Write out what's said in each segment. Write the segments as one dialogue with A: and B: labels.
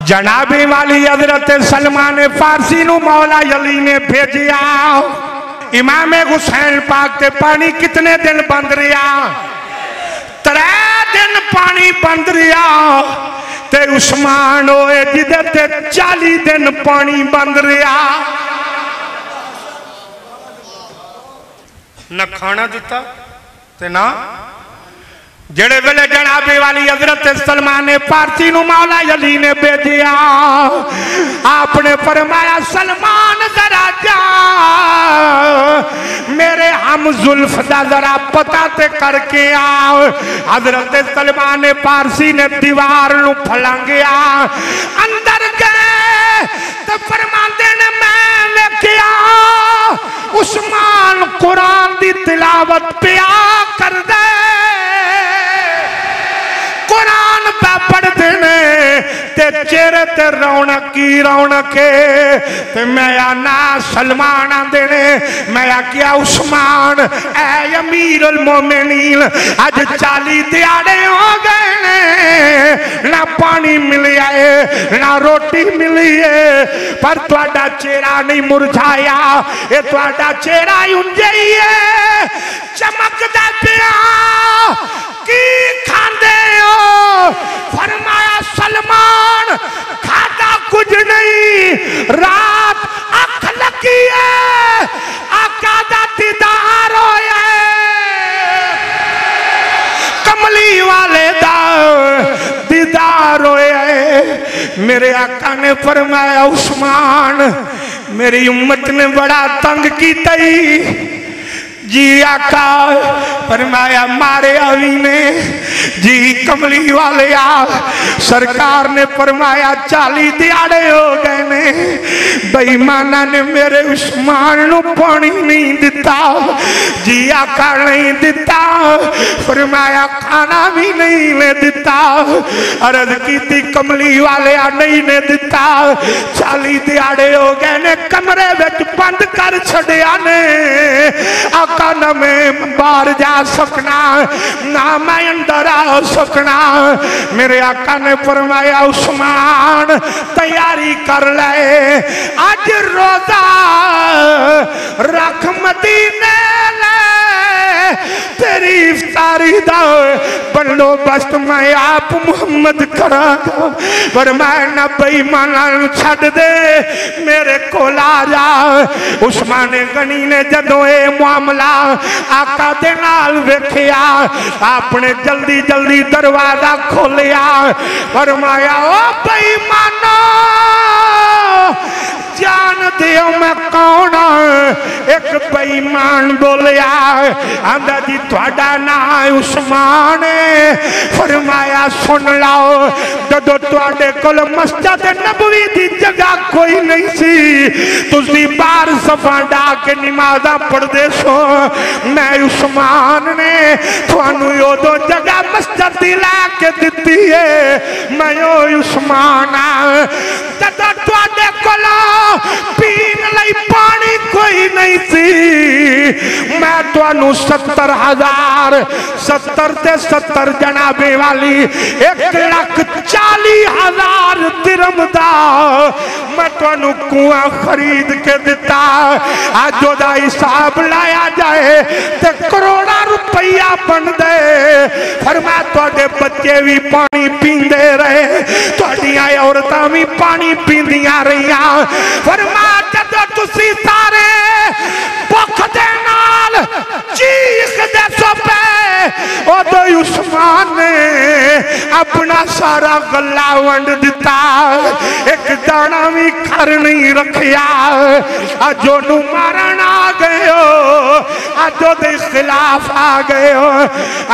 A: जनाबे वाली हजरत सलमान फारसी नू मौला अली ने भेजिया। इमाम हुसैन पाक ते पानी कितने दिन बंद रहा? 3 दिन पानी बंद रहा। ते उस्मान होए जिदे ते 40 दिन पानी बंद रहा। न खाना दिता ते ना जेड़े वेले जनाबे वाली हजरत सलमान फारसी नू मौला अली ने भेजिया। आपने फरमाया सलमान जरा जा मेरे हम जुल्फ दा जरा पता ते करके आओ। हजरत सलमान फारसी ने दीवार नू फलांगिया, अंदर गए तो फरमाते ने मैं वेखिया उस्मान कुरान दी तिलावत पिया कर दे, कुरान पे पढ़ते ने ते चेहरे ते रौनक की रौनक है। ते मैं आना सलमान आंदे ने, मैं आख्या उस्मान ऐ अमीर उल मोमिनीन अज 40 दिहाड़े हो गए ने, ना पानी मिलिया है ना रोटी मिली है, पर तुहाडा चेहरा नहीं मुरझाया। ये तुहाडा चेहरा उंजे ही है चमकदा पिया। की खांदे हो? फरमाया सलमान खाता कुछ नहीं, रात अख लगी है आका दा दीदार होया, कमली वाले दा दीदार होया। मेरे आका ने फरमाया उस्मान मेरी उम्मत ने बड़ा तंग कीता जी। आका फरमाया मारे अली ने जी कमली वाले आ। सरकार ने फरमाया 40 दिहाड़े हो गए ने, बेईमाना ने मेरे उस्मान नू पानी नहीं दिता जी। आका नहीं दिता, फरमाया खाना भी नहीं ने दिता। अर्ज की कमली वाले आ नहीं ने दिता। 40 दिहाड़े हो गए ने, कमरे विच बंद कर छड़िया ने। आका ना मैं बाहर जा सकना ना मैं अंदर आ सकना। मेरे आका ने फरमाया उस्मान तैयारी कर ले, आज रोजा रख मदीने ले, तेरी इफ्तारी दा बंदोबस्त मैं आप मुहम्मद करांगा। पर मैं ना बेईमाना छड़ दे मेरे कोल आ जा। उस्मान गनी ने जदों ये मामला आका दे नाल वेखिया, आपने जल्दी जल्दी दरवाजा खोलिया। फरमाया ओ बेईमानो जान दियो मैं कौन? एक बेईमान बोलिया, आंदा जी तुहाडा नाम उस्मान है। फरमाया सुन लाओ, जदों तुहाडे कोल मस्जिद नबवी दी जगह कोई नहीं सी, तुसी बाहर सफा डा के नमाज़ा पढ़दे सो, मैं उस्मान ने तुहानू उदों जगह मस्जिद दी लैके दित्ती है। मैं ओ उस्मान आ, जदों तुहाडे कोल पीन लई पानी कोई नहीं सी, मैं तुहानू 70,000 70 ते 70 जनाबे वाली 1,40,000 दिरहम दा मैं तुहानू कुआं खरीद के दिता। अज ओदा हिसाब लाया जाए ते करोड़ा रुपया बन दे। फरमाया तुहाडे बच्चे भी पानी पींदे रहे, तुहाडियां औरतां भी पानी पींदियां रहियां। फरमाया जदों तुसी सारे भुख दे नाल चीखदे सो पे, उदों उस्मान ने अपना सारा गला वंड दिता, एक दाना भी घर नहीं रखिया। अज ओनू मारन आ गए हो, अज ओदे खिलाफ आ गए हो।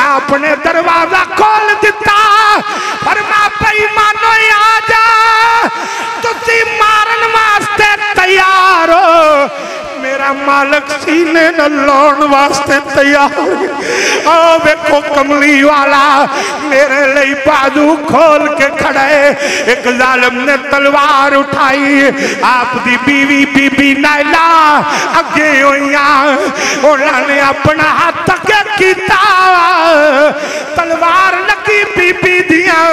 A: आपने दरवाजा खोल दिता, फरमाया बेईमानो आ जा, तुसी मारन वास्ते तैयार हो, मेरा مالک سینے نہ لون واسطے تیار آؤ ویکھو کملی والا میرے لئی بازو کھول کے کھڑے ایک ظالم نے تلوار اٹھائی آپ دی بیوی بی بی نائلہ اگے ہوئیاں انہوں نے اپنا ہاتھ تکے کیتا تلوار لگی بی بی دیاں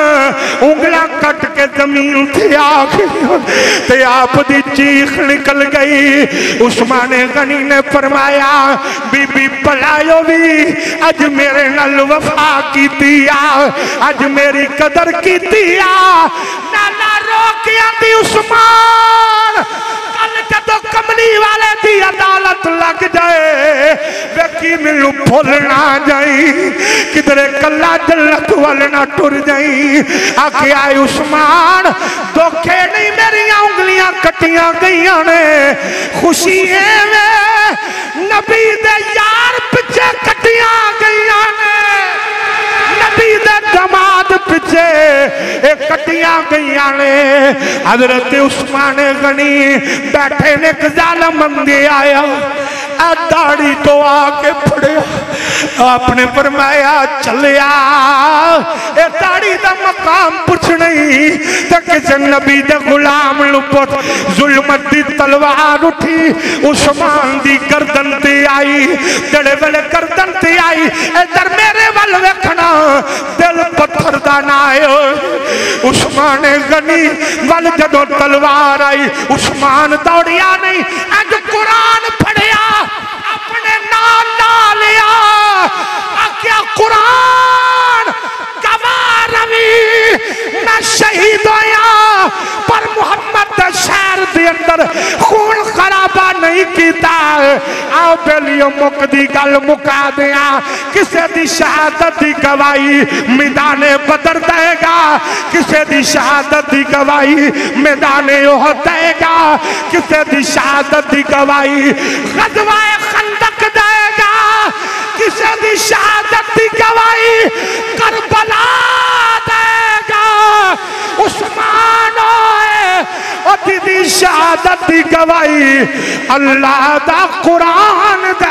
A: انگلا کٹ کے زمین تھے آگئی آپ دی چیخ نکل گئی عثمان غنی نے فرمایا بی بی پلائیو بھی اج میرے نل وفا کی دیا اج میری قدر کی دیا نانا روکیا دی عثمان کل جدو کملی والے دی عدالت لگ جائے ویکی ملو بھولنا جائیں کدرے کلا جلت والنا ٹر جائیں آکے آئے عثمان دکھے نہیں میری انگلیاں کٹیاں گئیاں نے خوشی ہے میں نبی دے یار پچھے کٹیاں گئیاں نے نبی دے دماد پچھے ایک کٹیاں گئیاں نے حضرت عثمان غنی بیٹھے نے ایک ظالم اندے آیا داڑھی تو آکے پڑیا آپ نے فرمایا چلیا اے داڑھی دا مقام پوچھ نہیں تو کسی نبی دے غلام لپت ظلمت دی تلوار اٹھی عثمان دی گردن تے آئی جڑے والے گردن تے آئی ادھر میرے وال وکھنا دل پتھر دا نائے عثمان غنی وال جدو تلوار آئی عثمان دوڑیا نہیں اج قرآن پڑھیا اپنے نام نہ لیا کیا قرآن گواہ روی نہ شہید ہویا پر محمد شہر دے اندر خون خرابہ نہیں کیتا آؤ بیلیو مک دی گل مکا دیا کسے دی شہادت دی گواہی میدان بدر دے گا کسے دی شہادت دی گواہی میدان احد دے گا کسے دی شہادت دی گواہی غزوہ خندق دے گا کسے دی شہادت دی گواہی کربلا دے گا عثمان ہوئے اور دی شہادت دی گواہی اللہ دا قرآن دے